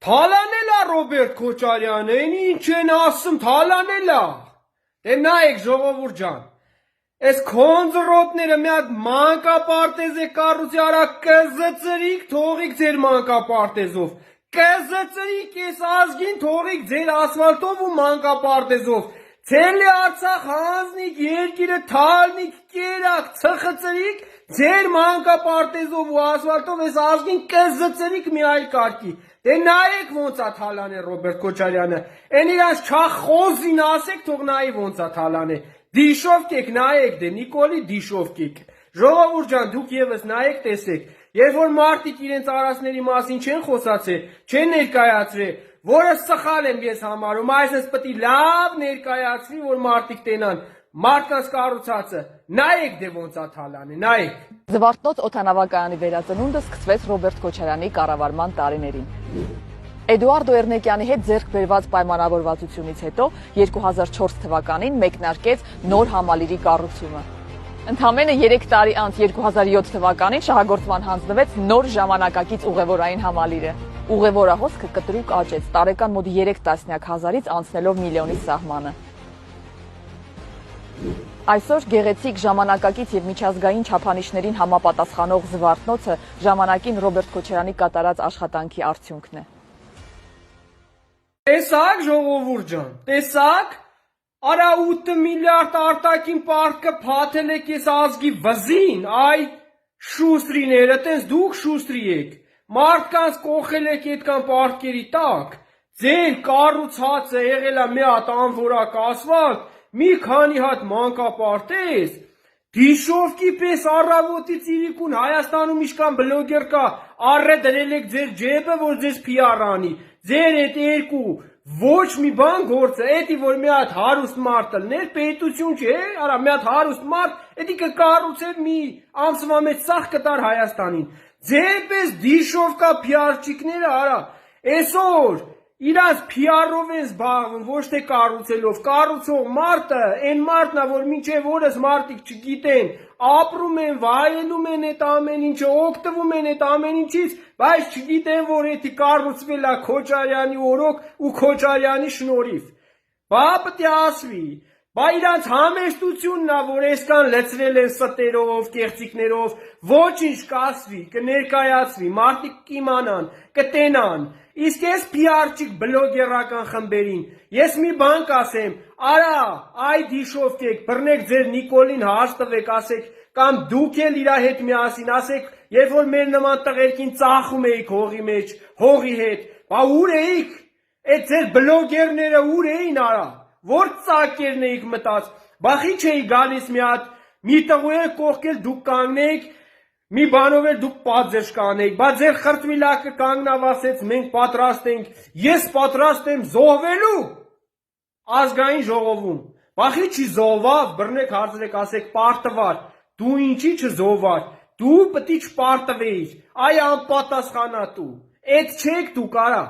Թալանելա Ռոբերտ Քոչարյանը, ինչ են ասում, թալանելա։ Դե նայեք ժողովուրդ ջան, այս քոնձրոտները մի հատ մանկապարտեզ է կառուցի, արա կզծրիկ թողիկ ձեր մանկապարտեզով, կզծրիկ այս ազգին թողիկ ձեր ասֆալտով ու մանկապարտեզով, ցելի Արցախ հանձնիկ երկիրը թալնիկ կերակ ցխծրիկ ձեր մանկապարտեզով ու ասֆալտով այս ազգին կզծրիկ մի այլ կարգի։ Դե նայեք ոնց է թալանե Ռոբերտ Քոչարյանը, են իրանց չախոզին ասեք, թող նայի ոնց է թալանե, դիշովկեք նայեք դե, Նիկոլի դիշովկեք, ժողովուրդ ջան դուք եւս նայեք տեսեք, երբ որ մարդիկ իրենց արածների մասին չեն խոսացել, չեն ներկայացրել, որը սխալ եմ ես համարում, այսպես պետք է լավ ներկայացվի, որ մարդիկ տենան, մարդկանց կառուցածը, նայեք դե ոնց է թալանե, նայեք։ Զվարթնոց օդանավակայանի վերածնունդը սկսվեց Ռոբերտ Քոչարյանի կառավարման տարիներին։ Էդուարդո Էրնեկյանի հետ ձեռք բերված պայմանավորվածությունից հետո 2004 թվականին մեկնարկեց նոր համալիրի կառուցումը։ Ընդամենը 3 տարի անց 2007 թվականին շահագործման հանձնվեց նոր ժամանակակից ուղևորային համալիրը։ Ուղևորահոսքը կտրուկ աճեց, տարեկան մոտ 3 տասնյակ հազարից անցնելով միլիոնի սահմանը։ Այսօր գեղեցիկ ժամանակակից եւ միջազգային չափանիշներին համապատասխանող Զվարթնոցը ժամանակին Ռոբերտ Քոչարյանի կատարած աշխատանքի արդյունքն է։ Տեսակ ժողովուրդ ջան, տեսակ, արա 8 միլիարդ արտաքին պարտքը փաթել եք այս ազգի վզին, այ շուստրիները, տես դուք շուստրի եք, մարդկանց կողել եք այդքան պարտքերի տակ, ձեր կառուցածը եղել է մի հատ անվորակ ասֆալտ, մի քանի հատ մանկապարտեզ, դիշովկի պես առավոտից իրիկուն Հայաստանում իշքան բլոգեր կա, առը դրել եք ձեր ջեբը, որ ձեզ PR անի, ձեր այդ երկու ոչ մի բան գործը, էդի որ մի հատ հարուստ մարդ ըլներ, պետություն չէ, արա մի հատ հարուստ մարդ, էդի կկառուցեր մի ամսվա մեջ սախ կտար Հայաստանին, ձեր պես դիշովկա PR-չիկները, արա, այսօր իրանց PR-ով են զբաղվում, ոչ թե կառուցելով, կառուցող մարդը, այն մարդն է, որ մինչև օրս մարդիկ չգիտեն, ապրում են, վայելում են այդ ամեն ինչը, օգտվում են այդ ամեն ինչից, բայց չգիտեն, որ էդի կառուցվել է Քոչարյանի օրոք ու Քոչարյանի շնորհիվ։ Բա պետք է ասվի, բա իրանց համեստությունն է, որ այսքան լցրել են ստերով, կեղծիկներով, ոչինչ կասվի, կներկայացվի, մարդիկ կիմանան, կտենան, իսկ ես PR-չիկ բլոգերական խմբերին, ես մի բան կասեմ, արա, այ դիշովկեք, բռնեք ձեր Նիկոլին հաշտվեք, ասեք, կամ դուք էլ իրա հետ միասին, ասեք, երբ որ մեր նման տղերքին ծախում էիք հողի մեջ, հողի հետ, բա ուր էիք, այդ ձեր բլոգերները ուր էին արա, որ ծակերն էիք մտած, բա խի չէի գալիս մի հատ, մի տղու եք կողքել դուք կանգնեիք, մի բանով էլ դուք պատժեշ կանեիք, բա ձեր խրտվիլակը կանգնավ ասեց մենք պատրաստ ենք, ես պատրաստ եմ զոհվելու ազգային ժողովում, բա խի չի զոհվավ, բռնեք հարցրեք ասեք պարտվար, դու ինչի չզոհվար, դու պետք է չպարտվեիր, այ անպատասխանատու, այդ չեք դուք արա։